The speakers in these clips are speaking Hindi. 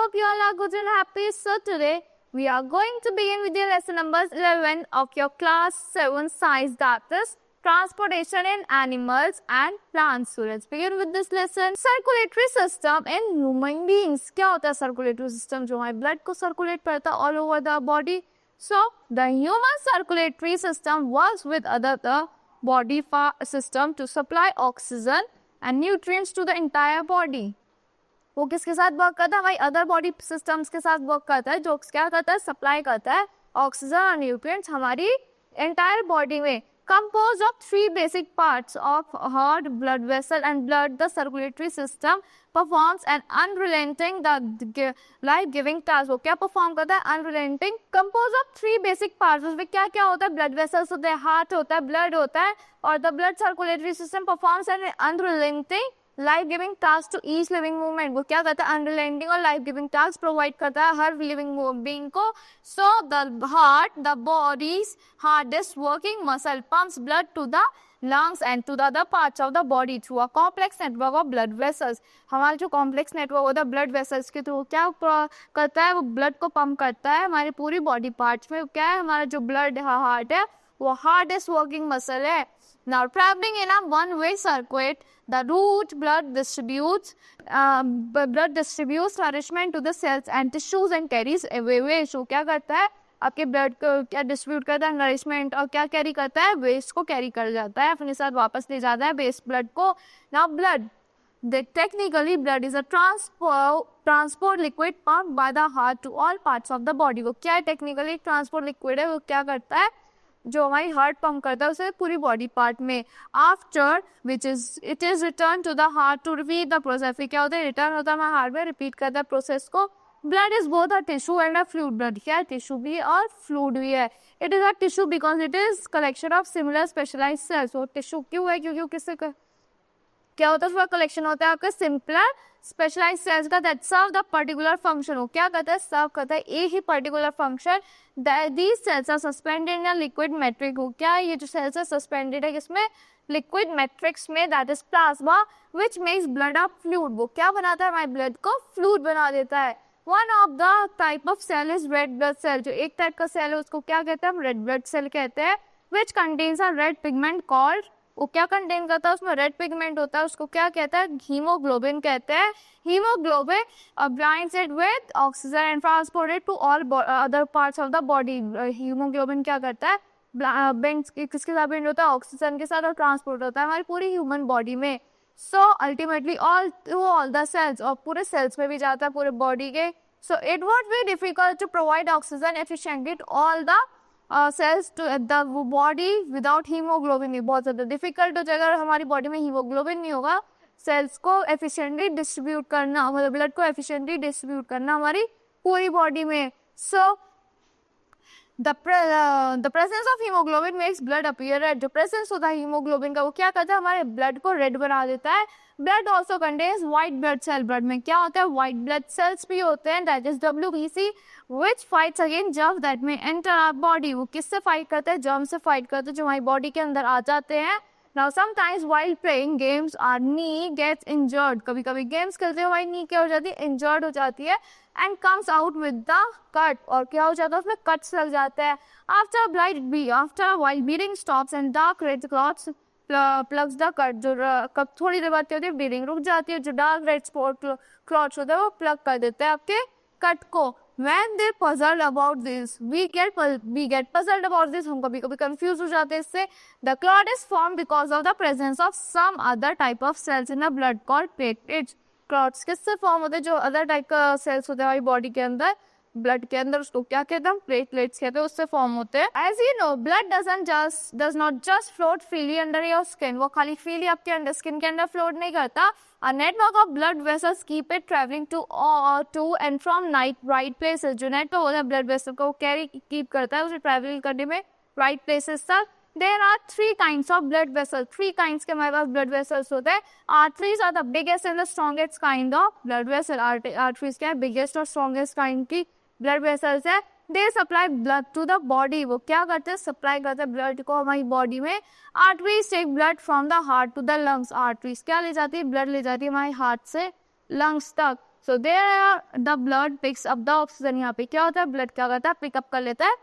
hope you all are good and happy. So today we are going to begin with your lesson number 11 of your class 7 science, that is transportation in animals and plants. So let's begin with this lesson. Circulatory system in human beings. क्या होता है circulatory system? जो हमारे blood को circulate करता है all over the body. So the human circulatory system works with other body system to supply oxygen and nutrients to the entire body. वो किसके साथ वर्क करता है? हमारी अदर बॉडी सिस्टम्स के साथ वर्क करता है, जो क्या करता है? सप्लाई करता है ऑक्सीजन और न्यूट्रिएंट्स हमारी एंटायर बॉडी में. Composed of three basic parts of heart, blood vessel and blood, the circulatory system performs an unrelenting the life-giving task. वो क्या perform करता है? Unrelenting. Composed of three basic parts. उसमें क्या क्या होता है? Blood vessels होते हैं, heart होता है, blood होता है, और the blood circulatory system performs an unrelenting life-giving task to each living movement. वो क्या करता है? Unrelenting और life-giving task provide करता है हर living being को. So the heart, the body's hardest working muscle, pumps blood to the lungs and to the other parts of the body through a complex network of blood vessels. हमारा जो complex network होता है blood vessels के थ्रू क्या करता है? वो blood को pump करता है हमारी पूरी body parts में. क्या है? हमारा जो blood heart है वो hardest working muscle है. Now traveling in a one-way circuit, the root blood distributes nourishment to the cells and tissues and carries away waste. So क्या करता है? आपके ब्लड को क्या डिस्ट्रीब्यूट करता है? नरिशमेंट. और क्या कैरी करता है? वेस्ट को कैरी कर जाता है, अपने साथ वापस ले जाता है वेस्ट ब्लड को. Now blood, technically blood is a transport liquid pumped by the heart to all parts of the body. वो क्या है? टेक्निकली ट्रांसपोर्ट लिक्विड है. वो क्या करता है? जो हमारी हार्ट पंप करता है उसे पूरी बॉडी पार्ट में. After which it is return to the heart to repeat the process. फिर क्या होता है? रिटर्न होता है हमारे हार्ट में, रिपीट करता है प्रोसेस को. Blood is both a tissue and a fluid. Blood क्या है? टिश्यू भी और फ्लूइड भी है. It is a tissue because it is collection of similar specialised cells. वो टिश्यू क्यों है? क्योंकि किससे क्या होता है? उसका कलेक्शन होता है आपका सिंपलर स्पेशलाइज्ड सेल्स का that serve the particular function. वो क्या करता है? सर्व करता है एक ही particular function. These cells are suspended in a liquid matrix. वो क्या है? ये जो सेल्स है सस्पेंडेड है किसमें? लिक्विड मैट्रिक्स में, that is plasma, which makes blood a fluid. वो क्या बनाता है? हमारे ब्लड को फ्लूइड बना देता है. One of the type of cell is red blood cell. जो एक टाइप का सेल है उसको क्या कहते हैं? हम रेड ब्लड सेल कहते हैं. Which contains a red pigment called. वो क्या कंटेन करता है? उसमें रेड पिगमेंट होता है, उसको क्या कहता है? हीमोग्लोबिन कहते हैं. Haemoglobin binds it with oxygen and transported to all other parts of the body. Haemoglobin क्या करता है? किसके साथ बिंड होता है? ऑक्सीजन के साथ, और ट्रांसपोर्ट होता है हमारी पूरी ह्यूमन बॉडी में. So ultimately all the cells, और पूरे सेल्स में भी जाता है पूरे बॉडी के. So it would be difficult to provide oxygen efficiently to all the cells to the body without haemoglobin. बहुत ज़्यादा डिफिकल्ट हो जाएगा अगर हमारी बॉडी में हीमोग्लोबिन नहीं होगा. सेल्स को एफिशिएंटली डिस्ट्रीब्यूट करना, मतलब ब्लड को एफिशिएंटली डिस्ट्रीब्यूट करना हमारी पूरी बॉडी में. सो the presence of hemoglobin makes blood appear red. जो प्रेजेंस होता है हीमोग्लोबिन का वो क्या करता है? हमारे ब्लड को रेड बना देता है. Blood also contains white blood cell. Blood में क्या होता है? व्हाइट ब्लड सेल्स भी होते हैं, that is WBC, which fights against germs that may enter our body. वो किससे फाइट करता है? जर्म से फाइट करता है जो हमारी बॉडी के अंदर आ जाते हैं. Now sometimes while playing games our knee gets injured. कभी कभी गेम्स खेलते हुए हमारी नी क्या हो जाती है? इंजर्ड हो जाती है. And comes out with the cut. और क्या हो जाता है? उसमें कट्स लग जाते हैं. After while bleeding stops and dark red clots plugs the cut. जो कब थोड़ी देर बाद क्या होती है? ब्लीडिंग रुक जाती है. जो डार्क रेड स्पॉट क्लॉट्स होते हैं वो प्लग कर देते हैं आपके कट को. When they puzzled about this, we get puzzled about this. हम कभी कभी कंफ्यूज हो जाते हैं इससे. The clot is formed because of the presence of some other type of cells in the blood called platelets. Clots किससे फॉर्म होते हैं? जो अदर टाइप का सेल्स होते हैं हमारी बॉडी के अंदर, ब्लड के अंदर, उसको क्या कहते हैं? प्लेटलेट्स कहते हैं, उससे फॉर्म होते हैं. As you know blood does not just float freely under your skin. वो खाली फ्रीली आपके अंडर स्किन के अंदर फ्लोट नहीं करता. A network of blood vessels keep it traveling to and from right places. जो नेटवर्क होता है ब्लड वेसल को कैरी कीप करता है उसे ट्रैवल करने में राइट प्लेसेस तक. There are three kinds of blood vessels. Three kinds के हमारे पास blood vessels होते हैं. Arteries are the biggest and the strongest kind of blood vessel. Arteries क्या है? biggest और strongest kind की blood vessels है. They supply blood to the body. वो क्या करते हैं? सप्लाई करते हैं ब्लड को हमारी बॉडी में. Arteries take blood from the heart to the lungs. Arteries क्या ले जाती है? ब्लड ले जाती है हमारे हार्ट से लंग्स तक. So there the blood picks up the oxygen, यहाँ पे क्या होता है, ब्लड क्या करता है, पिकअप कर लेता है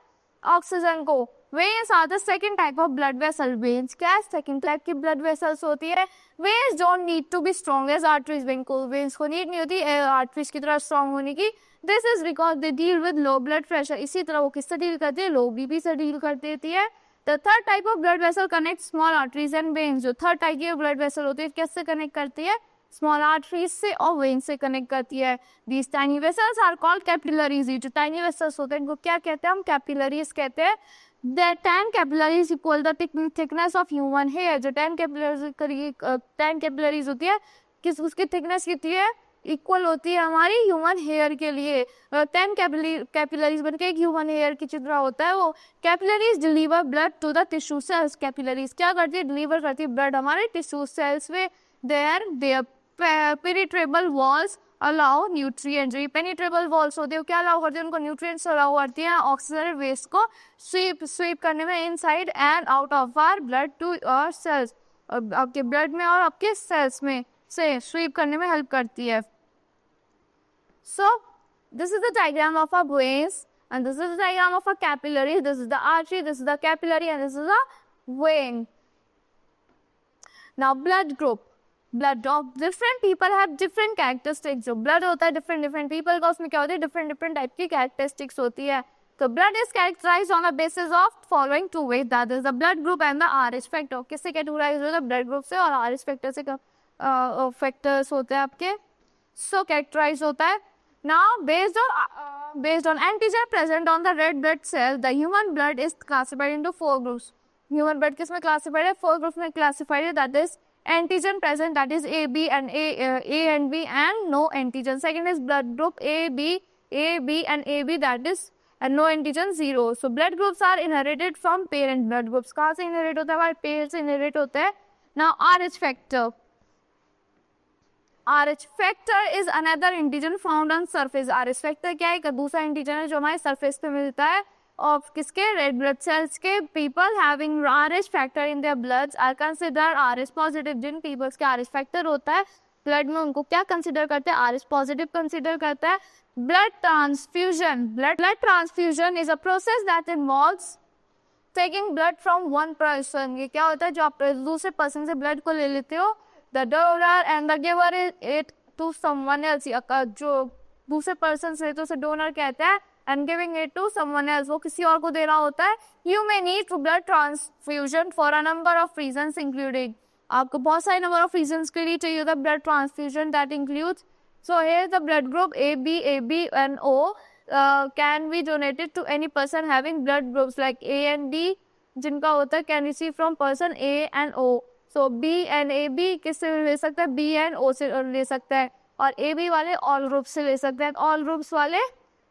ऑक्सीजन को। Veins are the second type of blood vessel. Veins क्या है, सेकंड टाइप की ब्लड वेसल्स होती है। Veins don't need to be strong as arteries. Veins को नीड नहीं होती आर्टरीज की तरह स्ट्रॉन्ग होने की। This is because they deal with low blood pressure. इसी तरह वो किससे डील करती है, लो बीपी से डील कर देती है। The third type of blood vessel connect small arteries and veins. जो थर्ड टाइप की ब्लड वेसल होती है कैसे कनेक्ट करती है, स्मॉल आर्टरीज से और वेन्स से कनेक्ट करती है। These tiny vessels are called capillaries. जो टाइनी वेसल्स होते हैं इनको क्या कहते हैं, हम कैपिलरीज कहते हैं। The 10 capillaries equal the thickness of human hair। जो 10 capillaries होती है किस उसकी थिकनेस कितनी है, इक्वल होती है हमारी ह्यूमन हेयर के लिए। 10 कैपिलरीज बनके एक ह्यूमन हेयर की चित्र होता है वो। Capillaries deliver blood to the tissue cells. Capillaries क्या करती है, डिलीवर करती है ब्लड हमारे टिश्यू सेल्स में। Their penetrable walls allow nutrients. ये पेनिट्रेबल वॉल्स होते हैं क्या अलाउ करते हैं, उनको न्यूट्रिएंट्स अलाउ करती हैं ऑक्सीजन वेस्ट को स्वीप करने में inside and out of our blood to our cells. आपके ब्लड में और आपके सेल्स में से स्वीप करने में हेल्प करती है। So this is the diagram of our veins and this is the diagram of a capillary. This is the artery, this is the capillary and this is a vein. Now blood group. Blood of different people have different characteristics. जो blood होता है different people का उसमें क्या होती है, different type की characteristics होती है। तो blood is characterized on the basis of following two ways, that is the blood group and the RH factor। किससे categorize होता है, blood group से और RH factor से factors होते हैं आपके। So characterized होता है। Now based on antigen present on the red blood cell, the human blood is classified into 4 groups। Human blood किसमें classified है, 4 groups में classified है, that is antigen present, that is A, B and A and B and no antigen। Second is blood group A, B and AB, that is and no antigen 0। So blood groups are inherited from parent। blood groups कहाँ से inherit होता है, हमारे parents से inherit होता है। Now RH factor। RH factor is another antigen found on surface। RH factor क्या है, एक दूसरा एंटीजन है जो हमारे सरफेस पे मिलता है और किसके, रेड ब्लड सेल्स के। People having RH factor in their bloods are considered RH positive। जिन पीपल्स के RH factor होता है ब्लड में उनको क्या कंसिडर करते हैं, RH positive कंसिडर करता है। Blood transfusion. Blood transfusion is a process that involves taking blood from one person. ये क्या होता है, जो आप दूसरे पर्सन से ब्लड को ले लेते हो, the donor and the giver it to someone else। जो दूसरे पर्सन से तो उसे डोनर कहते हैं and giving it to someone else, वो किसी और को दे रहा होता है। You may need blood transfusion for a number of reasons including। आपको बहुत सारे number of reasons के लिए चाहिए होता है blood transfusion, that includes so here the blood group AB and O can be donated to any person having blood groups like A and D जिनका होता है can receive from person A and O। So B and A B किससे ले सकता है, बी एंड ओ से ले सकता है, और ए बी वाले ऑल ग्रुप से ले सकते हैं, ऑल ग्रुप्स वाले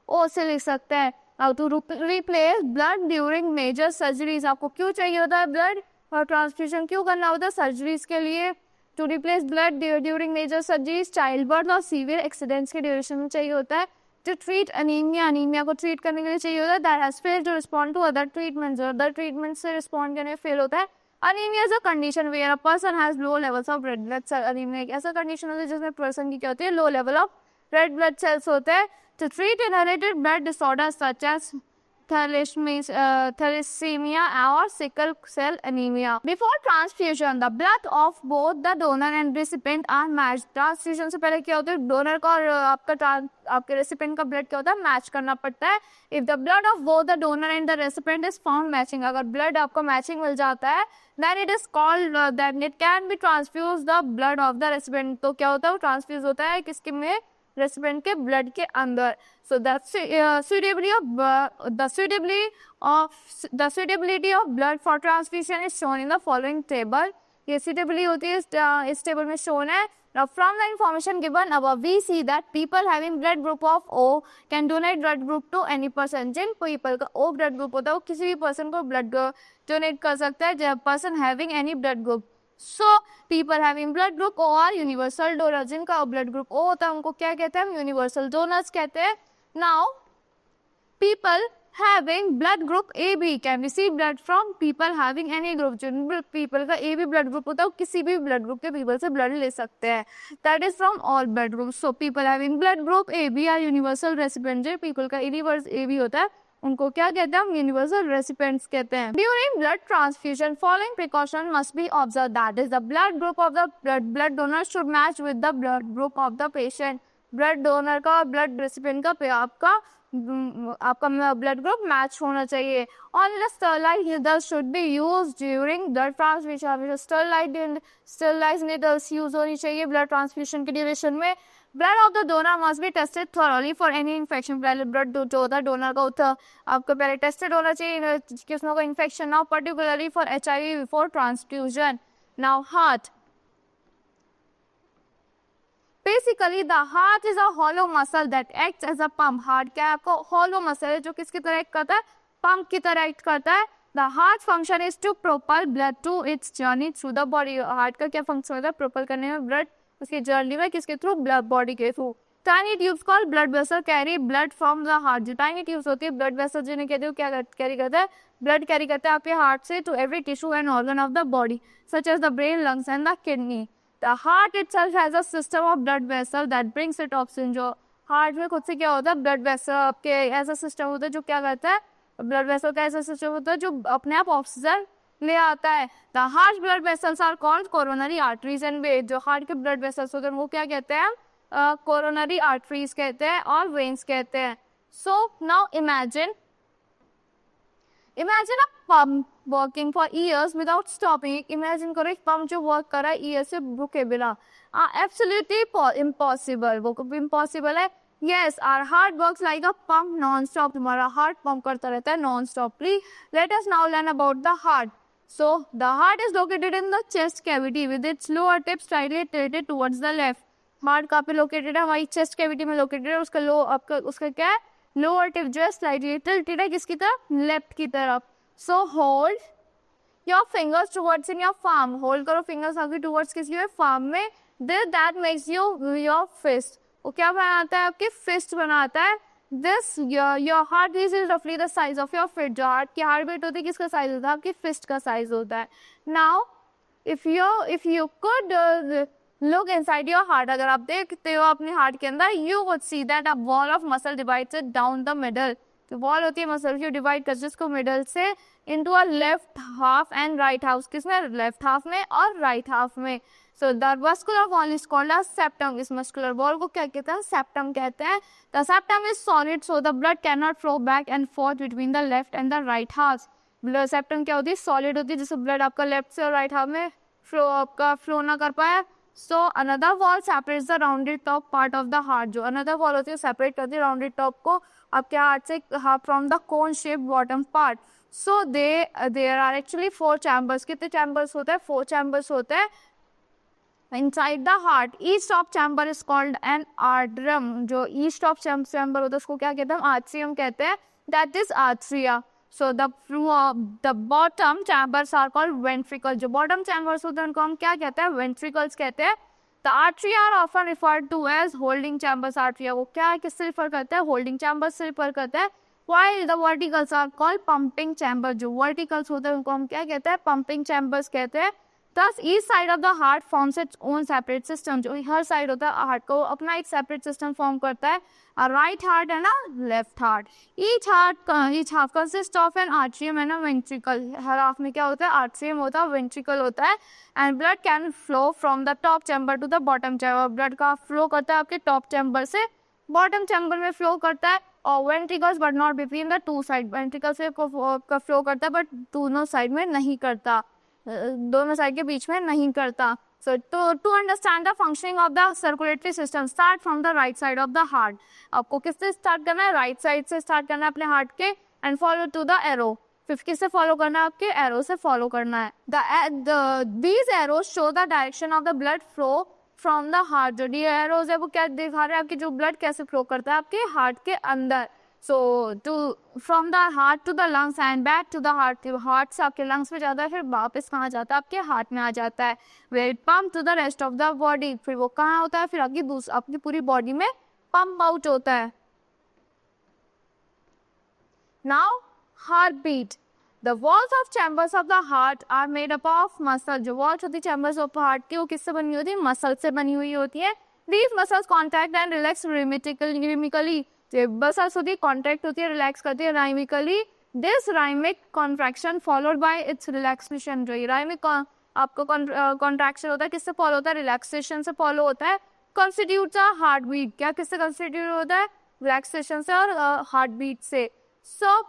ओ से ले सकते हैं। Now to replace blood during major surgeries. आपको क्यों चाहिए होता है ब्लड और ट्रांसफ्यूजन क्यों करना होता है, सर्जरीज के लिए। To replace blood during major surgeries, child birth और सीवियर एक्सीडेंट्स के ड्यूरेशन में चाहिए होता है। टू ट्रीट अनीमिया, अनीमिया को ट्रीट करने के लिए चाहिए होता है। That has failed to respond to other treatments, other treatment से रिस्पॉन्ड करने में फेल होता है। Anemia is a condition where a person has low levels of red blood cell। anemia एक ऐसा कंडीशन होता है जिसमें पर्सन की क्या होती है, low level of red blood sales होते हैं। To treat inherited blood disorders such as thalassemia or sickle cell anemia। Before transfusion, the blood of both the donor and recipient are matched। Transfusion से पहले क्या होता है, डोनर का और आपके रेसिपिएंट का ब्लड क्या होता है, मैच करना पड़ता है। If the blood of both the donor and the recipient is found matching, अगर ब्लड आपको मैचिंग मिल जाता है, then it is called then it can be transfused the blood of the recipient। तो क्या होता है, वो ट्रांसफ्यूज होता है किसके में, रेसिपिएंट के ब्लड के अंदर। So the suitability of blood for transfusion is shown in the following table। ये suitability होती है इस टेबल में shown है। Now from the information given above we see that people having blood group of O can donate blood group to any person। Jin people का O blood group होता है वो किसी भी person को blood donate कर सकता है, जब person having any blood group। So people having blood group O are universal donors। जिनका blood group O होता है उनको क्या कहते हैं, हम universal donors कहते हैं। Now people having blood group AB can receive blood from people having any group. Jin people का AB blood group होता है वो किसी भी blood group के people से blood ले सकते हैं. That is from all blood groups. So people having blood group AB are universal recipients. जो people का universe AB होता है उनको क्या कहते हैं हम यूनिवर्सल रेसिपिएंट्स कहते हैं. During blood transfusion following precaution must be observe. That is the blood group of the blood donor should match with the blood group of the patient. Blood donor का ब्लड रेसिपिएंट का आपका ब्लड ग्रुप मैच होना चाहिए. On the Sterlite needles should be used during blood transfusion. Sterlite needles use होनी चाहिए ब्लड ट्रांसफ्यूजन के ड्यूरेशन में. Blood of the donor must be tested thoroughly for any infection. पहले ब्लड जो होता है डोनर का होता है आपको पहले टेस्टेड होना चाहिए कि उसमें कोई इन्फेक्शन ना हो, particularly for HIV before transfusion. Now heart. Basically the heart is a hollow muscle that acts as a pump. Heart क्या है आपको हॉलो मसल है जो किसकी तरह एक्ट करता है, पंप की तरह एक्ट करता है. The heart function is to propel blood to its journey through the body. Heart का क्या फंक्शन होता है, प्रोपल करने में ब्लड उसकी जर्नी में किसके थ्रू, ब्लड बॉडी के through. Tiny tubes called blood vessel carry blood from the heart. जो टाइनी ट्यूब्स होती है ब्लड वेसल जिन्हें कहते हो क्या कैरी करता है, ब्लड कैरी करता है आपके हार्ट से to every tissue and organ of the body such as the brain, lungs and the kidney. The heart itself has a system of blood vessel that brings it oxygen. जो हार्ट में खुद से क्या होता है, ब्लड वेसल आपके ऐसा सिस्टम होता है जो क्या करता है, ब्लड वेसल का ऐसा सिस्टम होता है जो अपने आप ऑक्सीजन ले आता है. The heart blood vessels are called coronary arteries and veins. जो हार्ट के ब्लड वेसल्स होते हैं वो क्या कहते हैं, कोरोनरी आर्टरीज कहते हैं और वेन्स कहते हैं. So now imagine a pump working for years without stopping. Imagine करो एक पंप जो वर्क कर रहा है ईयर से रुके बिना. Absolutely impossible. वो impossible है. Yes, our heart works like a pump non-stop. तुम्हारा हार्ट पंप करता रहता है non-stoply. Let us now learn about the heart. So the heart is located in the chest cavity with its lower tip slightly tilted towards the left. Heart कहाँ पे लोकेटेड है, हमारी चेस्ट कैविटी में लोकेटेड है. उसका क्या है, लोअर टिप जो है स्लाइटली टिल्टेड है किसकी तरफ, लेफ्ट की तरफ. So hold your fingers towards in your palm. Hold करो फिंगर्स आपके टुवर्ड्स किसकी पाम में. That makes you your fist. वो क्या बनाता है, आपके फिस्ट बनाता है. दिस योर हार्ट इज रफली the size of your fist. जो हार्ट की हार्ट बीट होती है किसका साइज होता है, आपकी फिस्ट का साइज होता है. Now if you could look inside your heart. अगर आप देखते हो अपने हार्ट के अंदर, you would see that a wall of muscle divides it down the middle. तो वॉल होती है मसल की, डिवाइड कर जिसको मिडल से into a left half and right half. किसमें, लेफ्ट हाफ में और राइट हाफ में. So the muscular wall is called as septum. इस muscular wall को क्या कहते हैं, septum कहते हैं. The septum is solid so the blood cannot flow back and forth between the left and the right halves. Blood septum क्या होती है, solid होती है जिससे ब्लड आपका लेफ्ट से और राइट हाफ में फ्लो ना कर पाए. So another wall separates the rounded top part of the heart. जो another wall होती है सेपरेट करती है rounded top को आपके हार्ट से from the cone shaped bottom part. So there are actually 4 chambers. कितने chambers होते हैं, 4 chambers होते हैं inside the heart. Each top chamber is called an atrium. जो each top chamber होता है उसको क्या कहते हैं, atrium कहते हैं. That is atria. So the bottom chambers are called ventricles. जो bottom chambers होते हैं उनको हम क्या कहते हैं, ventricles कहते हैं. The arteria are often referred to as holding chambers. arteria वो क्या है, किससे रिफर करते हैं, holding chambers से रिफर करते हैं. While the verticals are called pumping chambers. जो verticals होते हैं उनको हम क्या कहते हैं, pumping chambers कहते हैं. Thus each side of the heart forms its own separate system. जो हर साइड होता है हार्ट को अपना एक सेपरेट सिस्टम फॉर्म करता है. A right heart and a left heart. Each half consists of an atrium and a ventricle. Her half में क्या होता है, atrium होता है, ventricle होता है. And blood can flow from the top chamber to the bottom chamber. blood का flow करता है आपके top chamber से bottom chamber में flow करता है. और ventricles but not between the two sides. ventricle से का flow करता है but दोनों साइड में नहीं करता, दोनों साइड के बीच में नहीं करता. So to understand the functioning of the circulatory system, start from the right side of the heart. आपको किससे स्टार्ट करना है, राइट साइड से स्टार्ट करना है अपने हार्ट के. And follow to the arrow. किससे फॉलो करना है, आपके एरो से फॉलो करना है. These arrows show the direction of the blood flow from the heart. जो ये एरोज है वो क्या दिखा रहे हैं, आपके जो ब्लड कैसे फ्लो करता है आपके हार्ट के अंदर. So from the heart to the lungs and back to the heart. Heart से आपके लंग्स में जाता है, फिर वापस कहाँ जाता है, आपके हार्ट में आ जाता है. where it pump to the rest of the body. फिर वो कहाँ होता है, फिर आपकी पूरी बॉडी में पंप आउट होता है. Now heart beat, the walls of chambers of the heart are made up of muscle. जो वॉल्स होती है चैम्बर्स ऑफ हार्ट की वो किससे बनी होती है? मसल से बनी हुई होती है। These muscles contract and relax rhythmically, muscles होती है कॉन्ट्रैक्ट होती है रिलैक्स करती है rhythmically. This rhythmic contraction followed by its relaxation, जो राइमिक आपको कॉन्ट्रैक्शन होता है किससे फॉलो होता है? रिलैक्सेशन से फॉलो होता है। कॉन्स्टिट्यूट हार्ट बीट, क्या किससे कॉन्स्टिट्यूट होता है? रिलैक्सेशन से और हार्ट बीट से। So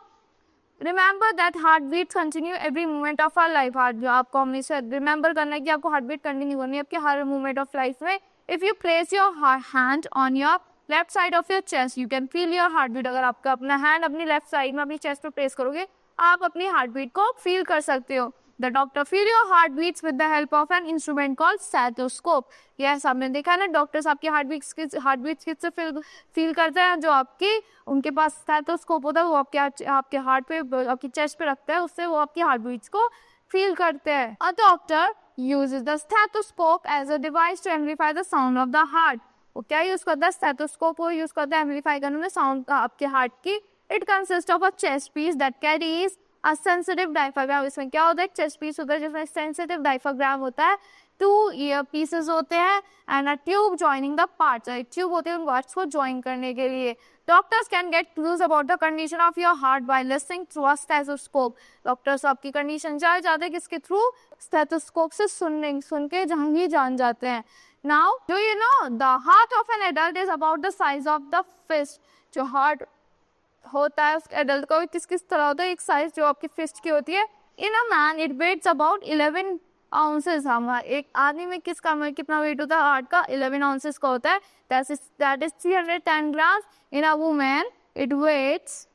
remember that heart beat continue every moment of our life. Heart जो आपको हमेशा रिमेंबर करना है कि आपको हार्ट बीट कंटिन्यू करनी है आपके हर मोमेंट ऑफ लाइफ में। If you place your hand on your left side of your chest you can feel your heart beat. अगर आपका अपना हैंड अपनी लेफ्ट साइड में अपनी चेस्ट पे प्लेस करोगे आप अपनी हार्ट बीट को फील कर सकते हो। The doctor feel your heart beats with the help of an instrument called stethoscope. Yes, आपने देखा ना डॉक्टर्स आपकी हार्ट बीट्स किससे फील करते हैं? जो आपकी उनके पास स्टेथोस्कोप होता है वो आपके हार्ट पे आपकी चेस्ट पे रखता है, उससे वो आपकी हार्ट बीट्स को फील करते हैं। A doctor uses the stethoscope as a device to amplify the sound of the heart। वो क्या यूज करता है? स्टेथोस्कोप को यूज करता है एम्पलीफाई करने में साउंड आपके हार्ट की। It consist of a chest piece that carries a sensitive diaphragm. इसमें क्या होता है? चेस्ट पीस होता है जिसमें सेंसिटिव डायफ्राग्राम होता है। 2 ईयर पीसेस होते हैं and a tube joining the parts. Tube होते हैं उन पार्ट्स को ज्वाइन करने के लिए। Doctors can get clues about the condition of your heart by listening through a stethoscope. Doctors आपकी कंडीशन जान जाते हैं किसके थ्रू? स्टेथोस्कोप से सुन के ही जान जाते हैं। Now do you know the heart of an adult is about the size of the fist. जो हार्ट होता है उस एडल्ट का किस किस तरह होता है? एक साइज जो आपकी फिस्ट की होती है। In a man it weighs about 11 ounces. हमारा एक आदमी में कितना वेट होता है? हार्ट का 11 आउंसेस का होता है। That is 310 grams. In a women it weights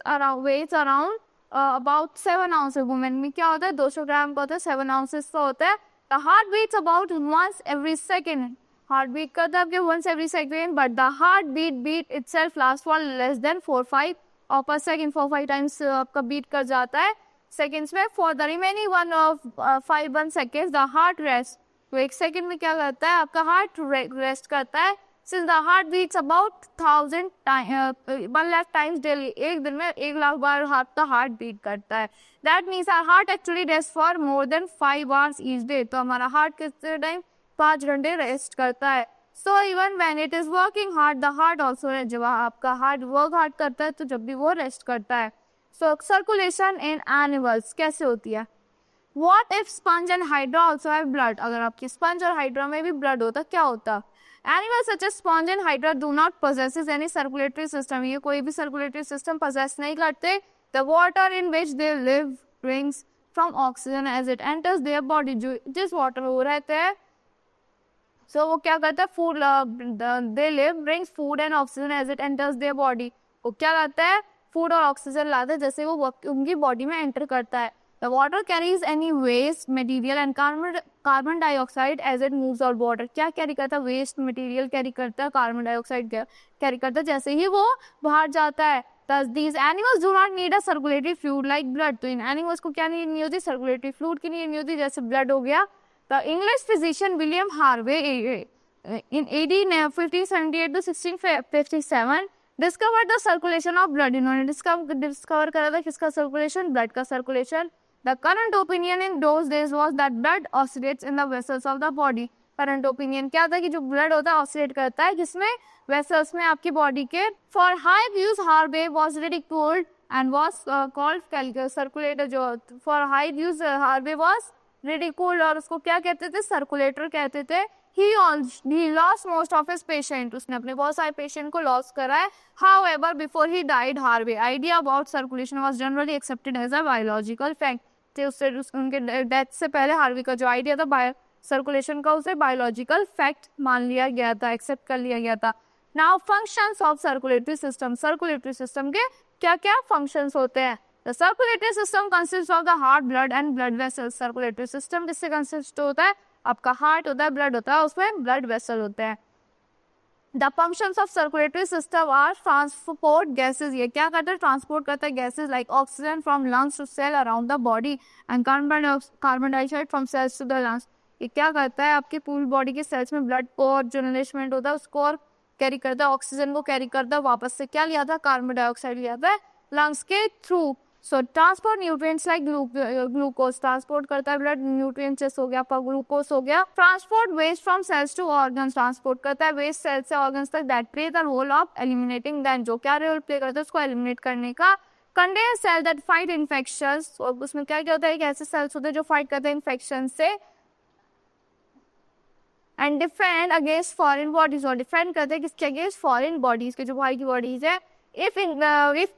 around about 7 ounces. Women में क्या होता है? 200 ग्राम का होता है, 7 आउंसेस का होता है। The heart beats about once every second। Heart beat करता है आपके once every second, but the heart beat itself lasts for less than 4-5 और per second 4-5 टाइम्स आपका बीट कर जाता है सेकेंड्स में। For the remaining 1 second the heart rest. तो 1 सेकेंड में क्या करता है? आपका हार्ट रेस्ट करता है। Since the heart beats about 1,00,000 times daily, एक दिन में 1,00,000 बार आपका हार्ट बीट करता है। That means our heart actually rests for more than 5 hours each day। तो हमारा हार्ट कितने टाइम? 5 घंटे रेस्ट करता है। So even when it is working hard, the heart also rest। जब आपका हार्ट वर्क हार्ड करता है तो जब भी वो रेस्ट करता है। So circulation in animals कैसे होती है? What if sponge and hydra also have blood? अगर आपकी स्पंज और हाइड्रा में भी ब्लड होता क्या होता? Animals such as sponge and hydra do not possesses any circulatory system। ये कोई भी circulatory system possess नहीं करते। The water in which they live brings from oxygen as it enters their body। जो जिस water में वो रहते हैं so वो क्या करता है? Food they live brings food and oxygen as it enters their body। वो क्या करता है? फूड और ऑक्सीजन लाता है जैसे वो उनकी बॉडी में एंटर करता है। The water carries any waste material and carbon dioxide as it moves out water। क्या कैरी करता है? वेस्ट मटेरियल कैरी करता है, कार्बन डाइऑक्साइड कैरी करता है जैसे ही वो बाहर जाता है। Thus these animals do not need a circulatory fluid like blood। तो इन एनिमल्स को क्या नहीं होती? सर्कुलेटरी फ्लूइड की नहीं होती जैसे ब्लड हो गया। The English physician William Harvey in 1578 to 1657 discover the circulation of blood. इन्होंने डिस्कवर करा था किसका सर्कुलेशन? ब्लड का circulation. The current opinion in those days was that blood oscillates in the vessels of the body. Current opinion क्या था? कि जो ब्लड होता है ऑसिलेट करता है किसमें? वेसल्स में आपकी बॉडी के। For his views Harvey was ridiculed and was called circulator. जो for his views Harvey was ridiculed और उसको क्या कहते थे? सर्कुलेटर कहते थे। He lost most of his patient। उसने अपने बहुत सारे पेशेंट को लॉस करा है। However, before he died, Harvey idea about circulation was generally accepted as a biological fact। तो उनके डेथ से पहले हार्वी का जो आइडिया था सर्कुलेशन का उसे बायोलॉजिकल फैक्ट मान लिया गया था, एक्सेप्ट कर लिया गया था। Now functions of circulatory system. Circulatory system के क्या क्या फंक्शंस होते हैं? The circulatory system consists of the heart, blood and blood vessels। Circulatory system किससे कंसिस्ट होता है? आपका हार्ट होता है, ब्लड होता है, उसमें ब्लड वेसल होते हैं। The functions of circulatory system are transport gases. ये क्या करता है? ट्रांसपोर्ट करता है gases like oxygen from lungs to cell around the body and carbon dioxide from cells to the lungs. ये क्या करता है? आपकी पूरी बॉडी के सेल्स में ब्लड को और जो नरिशमेंट होता है उसको और कैरी करता है, ऑक्सीजन को कैरी करता है, वापस से क्या लिया था? कार्बन डाइऑक्साइड लिया था लंग्स के थ्रू। सो transport nutrients like glucose transport करता है ब्लड न्यूट्रिएंट्स, जैसे हो गया आपका ग्लूकोज हो गया। Transport waste from cells to organs, transport करता है वेस्ट सेल्स से ऑर्गन्स तक, that play the role of eliminating then, जो क्या रोल प्ले करता है उसको एलिमिनेट करने का। Contain cell that fight infections, और उसमें क्या क्या होता है, ऐसे सेल्स होते हैं जो फाइट करते हैं इन्फेक्शन से, and defend against foreign bodies, और डिफेंड करते हैं किसके अगेंस्ट, फॉरेन बॉडीज के, जो बाहर की बॉडीज है। It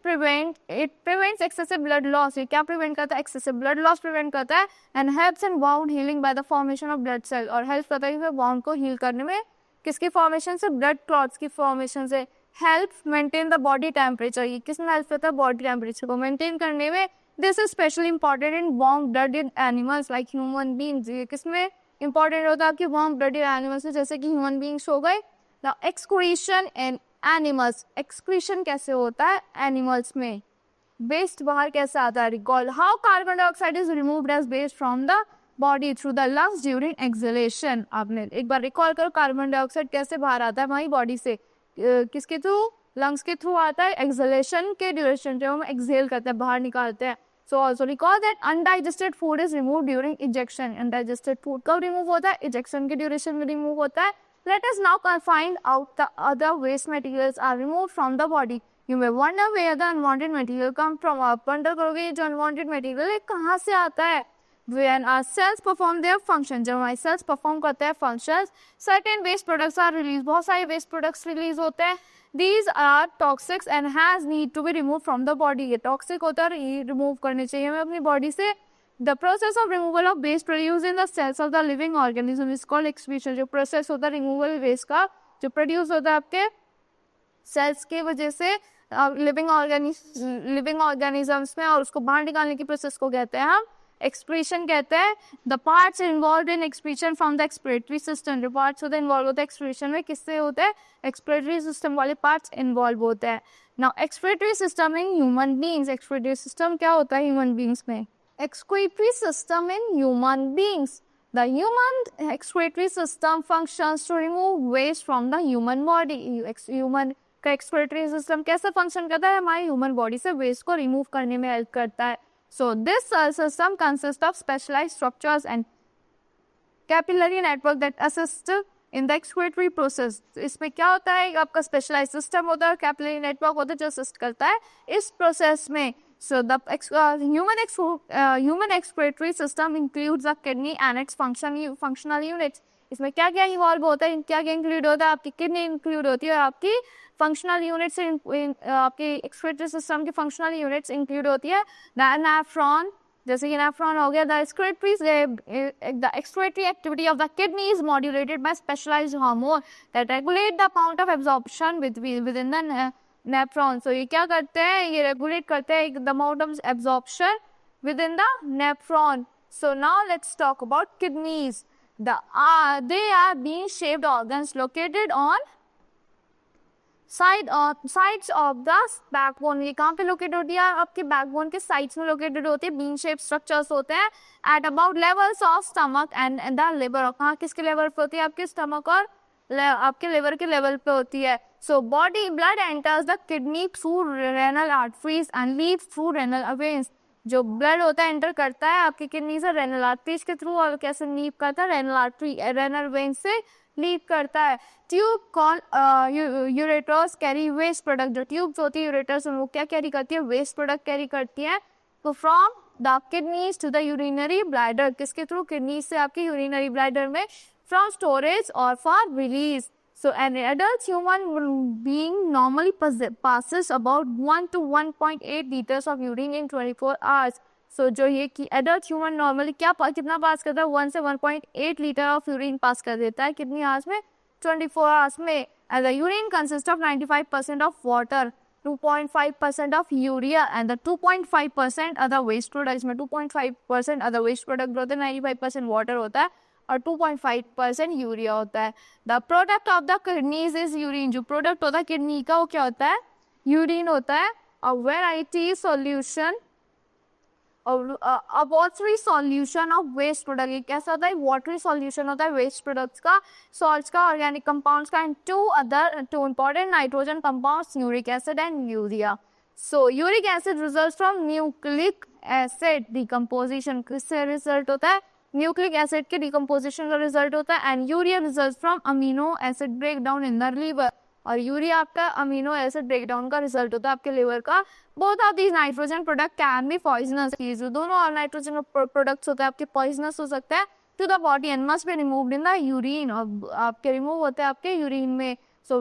prevents excessive blood loss, ये क्या प्रिवेंट करता है, एक्सेसिव ब्लड लॉस प्रिवेंट करता है। And helps in wound healing by the formation of blood cell, और हेल्प करता है वाउंड को हील करने में, किसकी फॉर्मेशन से, ब्लड क्लॉट्स की फॉर्मेशन से। Help maintain the body temperature, ये किसमें हेल्प करता है, बॉडी टेम्परेचर को मेंटेन करने में। This is specially important in warm blooded animals like human beings, ये किसमें इंपॉर्टेंट होता है, आपके वार्म ब्लडेड एनिमल्स में, जैसे कि ह्यूमन बींग्स हो गए। The excretion in animals, excretion कैसे होता है एनिमल्स में, वेस्ट बाहर कैसे आता है। Recall how carbon dioxide is removed as waste from the body through the lungs during exhalation. आपने एक बार रिकॉल करो, कार्बन डाइऑक्साइड कैसे बाहर आता है हमारी बॉडी से, किसके थ्रू, लंग्स के थ्रू आता है, एक्सहेलेशन के ड्यूरेशन जब हम एक्सहेल करते हैं, बाहर निकालते हैं। So also recall that undigested food is removed during ejection. Undigested food कब remove होता है, ejection के duration में remove होता है। Let us now find out the other waste materials are removed from the body. You may wonder where the unwanted material come from. आप wonder करोगे ये जो unwanted material है कहाँ से आता है। When our cells perform their function, जब हमारे cells perform करते हैं functions, certain waste products are released. बहुत सारे waste products release होते हैं। These are toxics and has need to be removed from the body. ये toxic होता है, ये remove करने चाहिए हमें अपनी body से। The process of removal of waste produced in the cells of the living organism is called excretion. जो process होता है removal waste का, जो produce होता है आपके cells के वजह से living organisms में, और उसको बाहर निकालने की process को कहते हैं हम एक्सक्रीशन कहते हैं। The parts involve in excretion from the excretory system, जो पार्ट्स होते हैं इन्वॉल्व होते हैं एक्सक्रीशन में, किससे होते हैं, एक्सक्रीटरी सिस्टम वाले पार्ट्स इन्वॉल्व होते हैं। Now excretory system in human beings, excretory system क्या होता है ह्यूमन बींग्स में, excretory system in human beings, the human excretory system functions to remove waste from the human body. Human का एक्सक्रीटरी सिस्टम कैसे फंक्शन करता है, हमारी ह्यूमन बॉडी से वेस्ट को रिमूव करने में हेल्प करता है। So this system consists of specialized structures and capillary network that assist in the excretory process. इसमें क्या होता है, आपका specialized system होता है, capillary network होता है जो assist करता है इस process में। So the human excretory system includes the kidney and its functional units. इसमें क्या क्या इन्वॉल्व होता है, क्या क्या इंक्लूड होता है, आपकी किडनी इंक्लूड होती है और आपकी फंक्शनल यूनिट्स, आपके एक्सक्रीटरी सिस्टम की फंक्शनल यूनिट्स इंक्लूड होती है। द नेफ्रॉन, जैसे कि नेफ्रॉन हो गया, the excretory activity of the kidney is modulated by specialised hormone that regulate the amount of absorption within the nephron. So ये क्या करते हैं, ये रेगुलेट करते हैं the amount of absorption within the nephron. So now let's talk about kidneys. They are being shaped organs located on sides of the backbone. ये कहाँ पे लोकेटेड होती है, आपके बैकबोन के साइड्स में लोकेटेड होती है, बीन शेप स्ट्रक्चर्स होते हैं at about levels of stomach and the liver. और कहाँ किसके लेवल पे होती है, आपके स्टमक और आपके लिवर के लेवल पे होती है। So body blood enters the kidney through renal arteries and leaves through renal veins. जो ब्लड होता है एंटर करता है आपकी किडनी से रेनल आर्टरीज के थ्रू, और कैसे लीव करता है, रेनल आर्टरी रेनल वेन से लीव करता है। Tube call ureters carry waste product, जो ट्यूब्स होती है यूरेटर्स वो क्या कैरी करती है, वेस्ट प्रोडक्ट कैरी करती है। तो from the kidneys to the urinary bladder, किसके थ्रू, किडनी से आपकी यूरिनरी ब्लैडर में, फ्रॉम स्टोरेज और for release. So an adult human being normally passes about 1 to 1.8 liters of urine in 24 hours. So जो ये कि adult human normally कितना पास करता है, 1 से 1.8 लीटर ऑफ यूरिन पास कर देता है कितनी आवर्स में, 24 आवर्स में। And the urine consists of 95% of water, 2.5% of urea and the 2.5% other waste products में 2.5% other waste product होते हैं, 95% water होता है और 2.5% यूरिया होता है। The product of the kidneys is urine, जो प्रोडक्ट होता है किडनी का वो क्या होता है, यूरिन होता है। और वेराइटी सॉल्यूशन और watery solution of waste product, ये कैसा होता है, वाटरी सॉल्यूशन होता है वेस्ट प्रोडक्ट्स का, सॉल्ट्स का, ऑर्गेनिक कंपाउंड्स का, and two important nitrogen compounds, uric acid and urea. So uric acid result from nucleic acid decomposition, किससे रिजल्ट होता है? न्यूक्लिक एसिड के डिकम्पोजिशन का रिजल्ट होता है। And urea result from amino acid break down in the liver, और यूरिया आपका अमीनो एसिड ब्रेकडाउन का रिजल्ट होता है आपके लिवर का। Both of these nitrogen product can be poisonous, ये जो दोनों और नाइट्रोजन प्रोडक्ट्स होते हैं आपके पॉइजनस हो सकते हैं to the body and must be removed in the urine, और आपके रिमूव होते हैं आपके यूरिन में। सो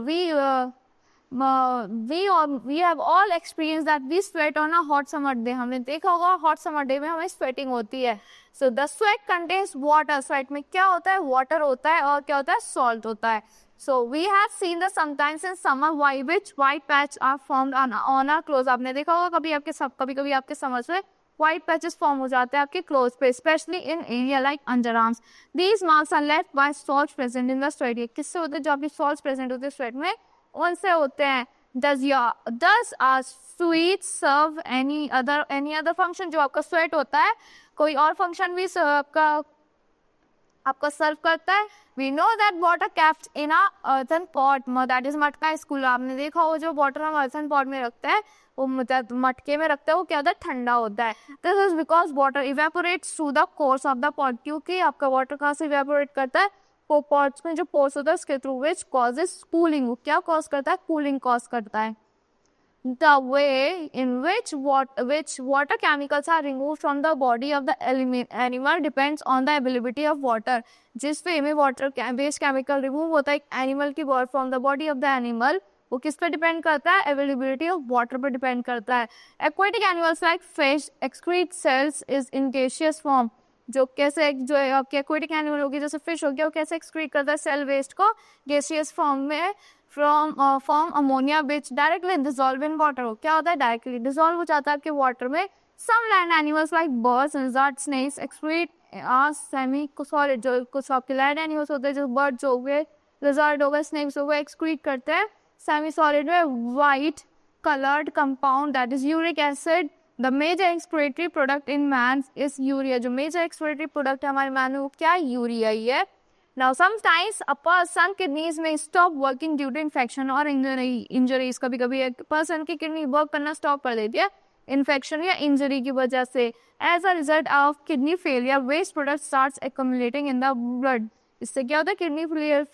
we have all experienced that we sweat on a hot summer day, हमने देखा होगा hot summer day में हमें sweating होती है। So the sweat contains water, sweat में क्या होता है? water होता है, और क्या होता है? salt होता है। So we have seen that sometimes in summer white patch are formed on our clothes, आपने देखा होगा कभी आपके समर में white patches form हो जाते हैं आपके clothes पे, especially in area like underarms. These marks are left by salts present in the sweat, ये किससे होते हैं? जो आपके salts present होते हैं sweat में, उनसे होते हैं। Does our sweat serve any other function? जो आपका sweat होता है कोई और function भी आपका सर्व करता है। We know that water kept in a earthen pot, that is मटका स्कूल, आपने देखा हो जो वाटर हम earthen pot में रखते हैं, वो मटके में रखते हैं, वो क्या होता है? ठंडा होता है। This is because water evaporates through the course of the pot, क्योंकि आपका वाटर कहाँ से evaporate करता है? वो पॉट्स में जो पोर्स होता है उसके थ्रू, which causes cooling, वो क्या कॉज करता है? कूलिंग कॉज करता है। The way in which water chemicals are removed from the body of the animal depends on the availability of water, जिस वे में water based chemical remove होता है एक animal की from the body of the animal, वो किस पे डिपेंड करता है? availability of water पे डिपेंड करता है। Aquatic animals like fish excrete cells in gaseous form, जो कैसे जो आपके एक्वेटिक एनिमल होगी जैसे फिश हो गया, वो कैसे एक्सक्रीट करता है सेल वेस्ट को गैसियस फॉर्म में from ammonia which directly dissolve in water, हो क्या होता है? डायरेक्टली डिसॉल्व हो जाता है आपके वाटर में। Some land animals like birds, lizard, snakes excrete semi solid, जो कुछ आपके लैंड एनिमल्स होते हैं जो बर्ड्स हो गए, लिजर्ड हो गए, स्नेक्स हो गए, एक्सक्रीट करते हैं सेमी सॉलिड में white coloured compound that is uric acid. The major excretory product in man is urea, जो major excretory product है हमारे man में वो क्या है? यूरिया ही है। Now sometimes a person kidneys may stop working due to infection or injuries, कभी कभी एक person की किडनी वर्क करना स्टॉप कर देती है इन्फेक्शन या इंजरी की वजह से। As a result of kidney failure, waste product starts accumulating in the blood, इससे क्या होता है? किडनी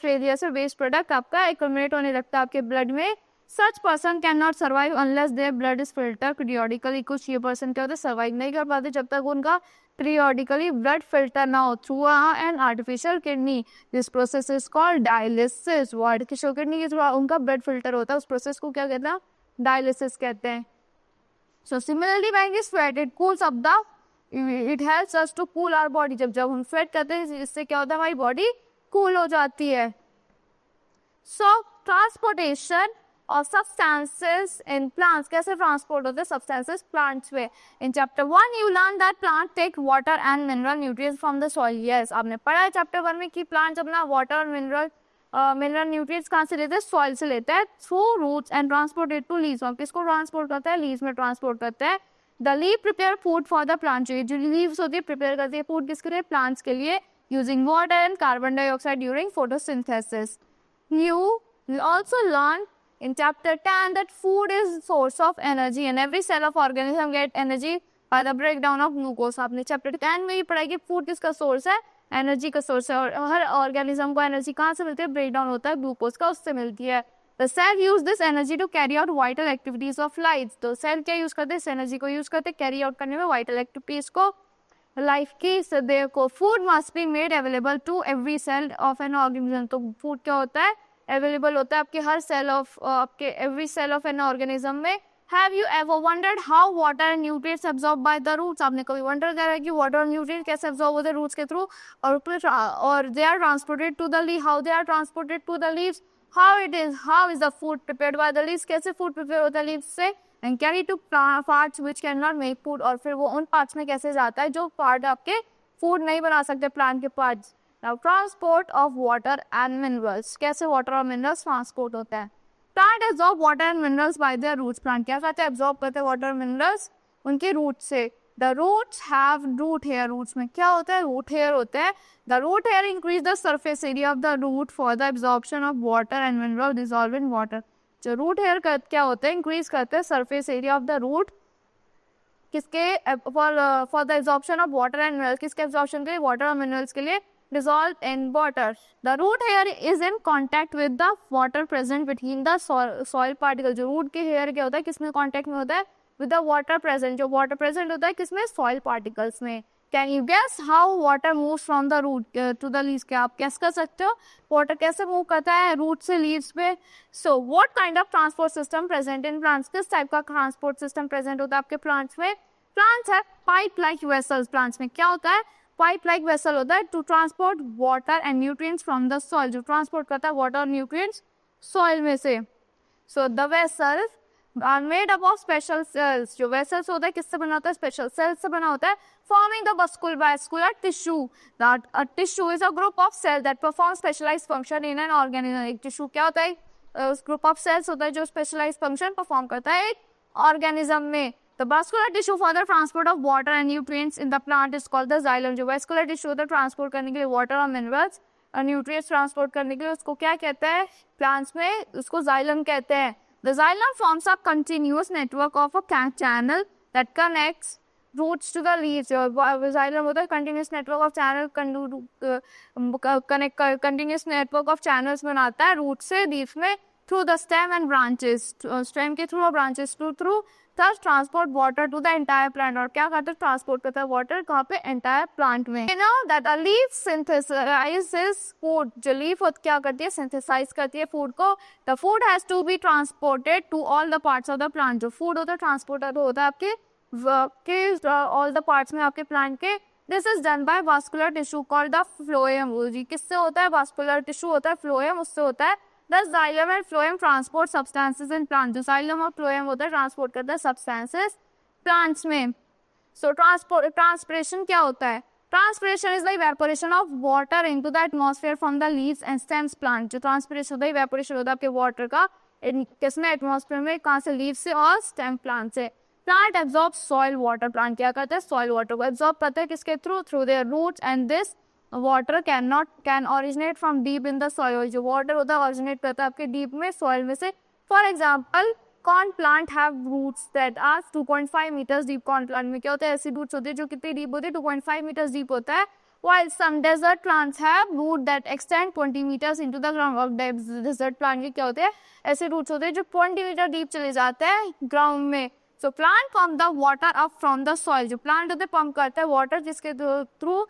फेलियर से वेस्ट प्रोडक्ट आपका एक्यूमुलेट होने लगता है आपके ब्लड में। Such person cannot survive unless their blood is filtered periodically, कुछ ये पर्सन क्या होता है? सर्वाइव नहीं कर पाते जब तक उनका periodically blood filter ना हो through an artificial kidney. This process is called dialysis. वो artificial kidney के थ्रू उनका blood filter होता है, उस प्रोसेस को क्या कहते हैं? डायलिसिस कहते हैं। So similarly when we sweat it cools up the, it helps us to cool our body, जब हम sweat करते हैं इससे क्या होता है? हमारी बॉडी कूल हो जाती है। So transportation और substances in plants, कैसे ट्रांसपोर्ट होते हैं substances plants में? In chapter 1 you learn that plant take water and mineral nutrients from the soil. Yes, आपने पढ़ा है chapter 1 में कि plants अपना water और mineral nutrients कहाँ से लेते हैं? soil से लेते हैं through roots and transported to leaves, और किसको ट्रांसपोर्ट करता है? leaves में ट्रांसपोर्ट करते हैं। The leaf prepare food for the plant, जो leaves होती है प्रिपेयर करती है फूड किसके लिए? plants के लिए, using water and carbon dioxide during photosynthesis. You also learn in chapter 10 that food is source of energy and every cell of organism get energy by the breakdown of glucose. आपने chapter 10 में ही पढ़ा कि food किसका सोर्स है? एनर्जी का सोर्स है, और हर ऑर्गेनिज्म को एनर्जी कहाँ से मिलती है? ब्रेकडाउन होता है ग्लूकोज का, उससे मिलती है। The cell use this energy to carry out vital activities of life. तो सेल क्या यूज करते हैं? इस एनर्जी को यूज करते हैं कैरी आउट करने में वाइटल एक्टिविटीज को लाइफ की सदैव को। Food must be made available to every cell of an organism, तो फूड क्या होता है? अवेलेबल होता है आपके हर सेल ऑफ आपके every cell of an organism में। Have you ever wondered how water and nutrients absorb by the roots? आपने कभी वंडर करा है कि वाटर और न्यूट्रिएंट कैसे एब्जॉर्ब होते हैं रूट्स के थ्रू, और they are transported to the leaf, how they are transported to the leaves, how is the food prepared by the leaves, कैसे फूड प्रिपेयर होता है लीव्स से, and carry to parts which can not make food, और फिर वो उन पार्ट्स में कैसे जाता है जो पार्ट आपके फूड नहीं बना सकते प्लांट के parts. Now transport of water and minerals, कैसे water और minerals ट्रांसपोर्ट होता है? Plant absorb water and minerals by their roots. Plant क्या करते हैं? absorb करते हैं water और minerals उनके roots से। The roots have root hair. Roots में क्या होता है? root hair होता है। The root hair increase the surface area of the root for the absorption of water and mineral dissolved in water. जो रूट हेयर क्या होते हैं, इंक्रीज करते हैं surface area of the root, किसके for the absorption of water and minerals, किसके एब्जॉर्प्शन के लिए, वाटर और मिनरल्स के लिए, dissolved in water. The root hair is in contact with the water present between the soil particle. जो root के hair क्या होता है, किसमें contact में होता है, with the water present. जो water present होता है किसमें, soil particles में. Can you guess how water moves from the root to the leaves? क्या आप guess कर सकते हो water कैसे move करता है root से leaves पे? So what kind of transport system present in plants? किस type का transport system present होता है आपके plants में? Plants है pipe like vessels. Plants में क्या होता है, पाइप लाइक वेसल होता है to transport water and nutrients from the soil, जो ट्रांसपोर्ट करता है वाटर और न्यूट्रिएंट्स सॉइल में से. So the vessels are made up of special cells. जो वेसल्स होता है किससे बना होता है, स्पेशल सेल्स से बना होता है, forming the vascular tissue. That a tissue is a group of cell that perform specialised function in an organism. एक टिश्यू क्या होता है, उस ग्रुप ऑफ सेल्स होता है जो स्पेशलाइज्ड फंक्शन परफॉर्म करता है एक ऑर्गेनिज्म में. The vascular tissue for the transport of water and nutrients in the plant is called the xylem. जो vascular tissue होता है ट्रांसपोर्ट करने के लिए वाटर और मिनरल्स और न्यूट्रिएंट्स ट्रांसपोर्ट करने के लिए, उसको क्या कहते हैं प्लांट्स में, उसको xylem कहते हैं. The xylem forms a continuous network of a channel that connects roots to the leaves. जो xylem होता है continuous network of channel, continuous network of channels बनाता है रूट से leaves में, through the stem and branches. Stem के थ्रू और branches through thus transport water to the entire plant. और क्या करता है, ट्रांसपोर्ट करता है वाटर कहाँ पे, एंटायर प्लांट में. You know that a leaf synthesizes food. जो लीफ क्या करती है, सिंथेसाइज करती है फूड को. The food has to be transported to all the parts of the plant. जो फूड होता है ट्रांसपोर्टर होता है आपके all the parts में आपके प्लांट के. This is done by vascular tissue called the phloem. जी किससे होता है, vascular tissue होता है, phloem उससे होता है. The xylem and phloem transport substances in plants. जो xylem और phloem होता है ट्रांसपोर्ट करता है substances plants में. So transpiration क्या होता है, transpiration is the evaporation of water into the atmosphere from the leaves and stems plant. जो transpiration होता है, evaporation होता है आपके water का किसमें, atmosphere में, कहाँ से, leaves से और stem plant से. Plant absorbs soil water. Plant क्या करता है, soil water को absorb करता है किसके through their roots, and this water can originate from deep in the soil. जो water होता है originate करता है आपके deep में, soil में से. For example, corn plant have roots that are 2.5 meters deep. corn plant में क्या होता है, ऐसी roots होती है जो कितनी deep होती है, 2.5 meters deep होता है. While some desert plants have roots that extend 20 meters into the ground. और desert plant के क्या होते हैं, ऐसे roots होते हैं जो 20 meter deep चले जाते हैं ground में. So plant pump the water up from the soil. जो plant होते हैं pump करता है water जिसके through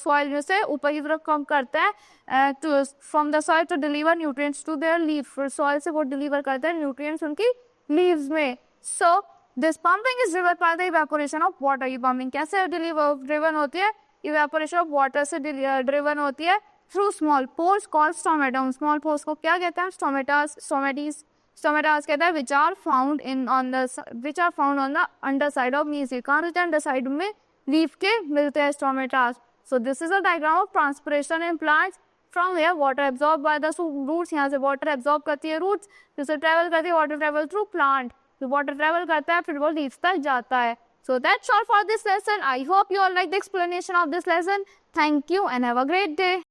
soil में से ऊपर की तरफ pump करता है from the soil to deliver nutrients to their leaf. soil से वो deliver करता है nutrients उनकी leaves में. So this pumping is driven by the evaporation of water. ये pumping कैसे driven होती है, evaporation of water से driven होती है through small pores called stomata. Small pores को क्या कहते हैं, stomatas कहता है, which are found on the underside of leaves. कहाँ रहते हैं, underside में leaf के मिलते हैं stomatas. So this is a diagram of transpiration in plants. From where water absorbed by the roots. यहाँ से water absorb करती है roots, जिससे travel करती है, water travel through plant. तो water travel करता है फिर वो leaves तक जाता है. So that's all for this lesson. I hope you all like the explanation of this lesson. Thank you and have a great day.